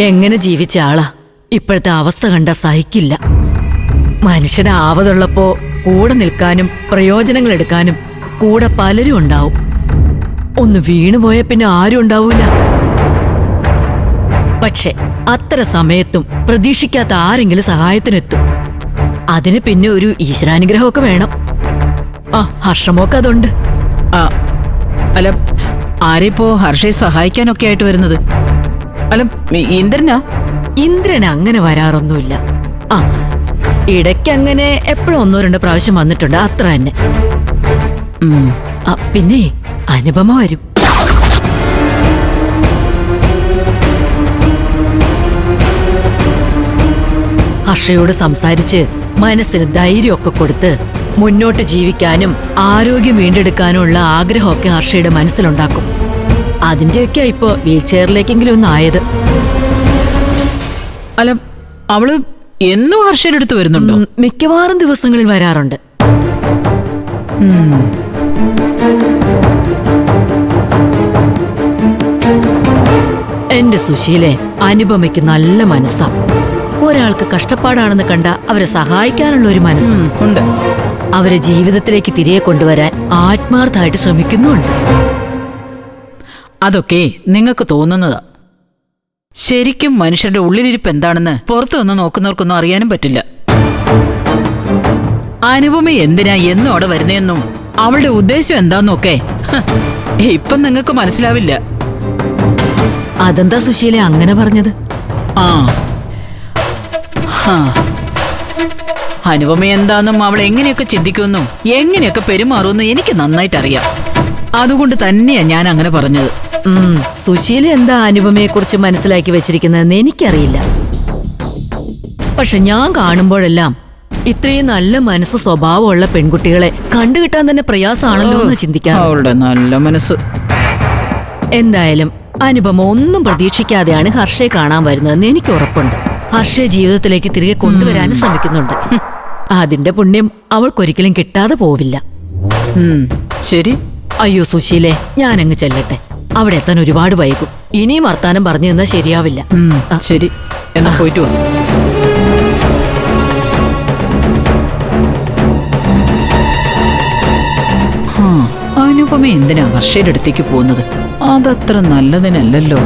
എങ്ങനെ ജീവിച്ച ആളാ ഇപ്പോഴത്തെ അവസ്ഥ കണ്ട സഹിക്കില്ല. മനുഷ്യന് ആവതുള്ളപ്പോ കൂടെ നിൽക്കാനും പ്രയോജനങ്ങൾ എടുക്കാനും കൂടെ പലരും ഉണ്ടാവും. ഒന്ന് വീണുപോയ പിന്നെ ആരും ഉണ്ടാവൂല. പക്ഷെ അത്ര സമയത്തും പ്രതീക്ഷിക്കാത്ത ആരെങ്കിലും സഹായത്തിനെത്തും. അതിന് പിന്നെ ഒരു ഈശ്വരാനുഗ്രഹമൊക്കെ വേണം. ആ ഹർഷമൊക്കെ അതുണ്ട്. അല്ല, ആരെപ്പോ ഹർഷയെ സഹായിക്കാനൊക്കെ ആയിട്ട് വരുന്നത്? അല്ല, ഇന്ദ്രനാ? ഇന്ദ്രൻ അങ്ങനെ വരാറൊന്നുമില്ല. ആ ഇടയ്ക്ക് അങ്ങനെ എപ്പോഴും 1-2 പ്രാവശ്യം വന്നിട്ടുണ്ട്, അത്ര തന്നെ. പിന്നെ അനുപമ വരും. ഹർഷയോട് സംസാരിച്ച് മനസ്സിന് ധൈര്യമൊക്കെ കൊടുത്ത് മുന്നോട്ട് ജീവിക്കാനും ആരോഗ്യം വീണ്ടെടുക്കാനുമുള്ള ആഗ്രഹമൊക്കെ ഹർഷയുടെ മനസ്സിലുണ്ടാക്കും. അതിന്റെയൊക്കെ ഇപ്പോ വീൽ ചെയറിലേക്കെങ്കിലും ഒന്നായത്. അല്ല, അവള് എന്നും ഹർഷയുടെ അടുത്ത് വരുന്നുണ്ടോ? മിക്കവാറും ദിവസങ്ങളിൽ വരാറുണ്ട്. എന്റെ സുശീലെ, അനുപമയ്ക്ക് നല്ല മനസ്സാ. ഒരാൾക്ക് കഷ്ടപ്പാടാണെന്ന് കണ്ട അവരെ സഹായിക്കാനുള്ള ഒരു മനസ്സുണ്ട്. അവരെ ജീവിതത്തിലേക്ക് തിരികെ കൊണ്ടുവരാൻ ആത്മാർത്ഥമായിട്ട് ശ്രമിക്കുന്നുണ്ട്. അതൊക്കെ നിങ്ങൾക്ക് തോന്നുന്നതാ. ശരിക്കും മനുഷ്യരുടെ ഉള്ളിലിരിപ്പ് എന്താണെന്ന് പുറത്തു നിന്ന് നോക്കുന്നവർക്കൊന്നും അറിയാനും പറ്റില്ല. അനുപമ എന്തിനാ എന്നും അവിടെ വരുന്നതെന്നും അവളുടെ ഉദ്ദേശം എന്താന്നൊക്കെ ഇപ്പം നിങ്ങൾക്ക് മനസ്സിലാവില്ല. അതെന്താ സുശീല അങ്ങനെ പറഞ്ഞത്? അനുപമ എന്താന്നും അവൾ എങ്ങനെയൊക്കെ ചിന്തിക്കുമെന്നും എങ്ങനെയൊക്കെ പെരുമാറുമെന്നും എനിക്ക് നന്നായിട്ട് അറിയാം. അതുകൊണ്ട് തന്നെയാ ഞാൻ അങ്ങനെ പറഞ്ഞത്. സുശീല എന്താ അനുപമയെ കുറിച്ച് മനസ്സിലാക്കി വെച്ചിരിക്കുന്നതെന്ന് എനിക്കറിയില്ല. പക്ഷെ ഞാൻ കാണുമ്പോഴെല്ലാം ഇത്രയും നല്ല മനസ്സ് സ്വഭാവമുള്ള പെൺകുട്ടികളെ കണ്ടുകിട്ടാൻ തന്നെ പ്രയാസമാണല്ലോ എന്ന് ചിന്തിക്കാം. അവളുടെ നല്ല മനസ്സ്. എന്തായാലും അനുപമ ഒന്നും പ്രതീക്ഷിക്കാതെയാണ് ഹർഷയെ കാണാൻ വരുന്നതെന്ന് എനിക്ക് ഉറപ്പുണ്ട്. ഹർഷയെ ജീവിതത്തിലേക്ക് തിരികെ കൊണ്ടുവരാനും ശ്രമിക്കുന്നുണ്ട്. അതിന്റെ പുണ്യം അവൾക്കൊരിക്കലും കിട്ടാതെ പോവില്ല. ശരി. അയ്യോ സുശീലേ, ഞാനങ്ങ് ചെല്ലട്ടെ. അവിടെ എത്താൻ ഒരുപാട് വൈകും. ഇനിയും വർത്താനം പറഞ്ഞു നിന്നാ ശരിയാവില്ല. ശരി, എന്നാ പോയിട്ട് വാ. അനുപമ എന്തിനാ ഹർഷയുടെ അടുത്തേക്ക് പോകുന്നത്? അതത്ര നല്ലതിനല്ലല്ലോ.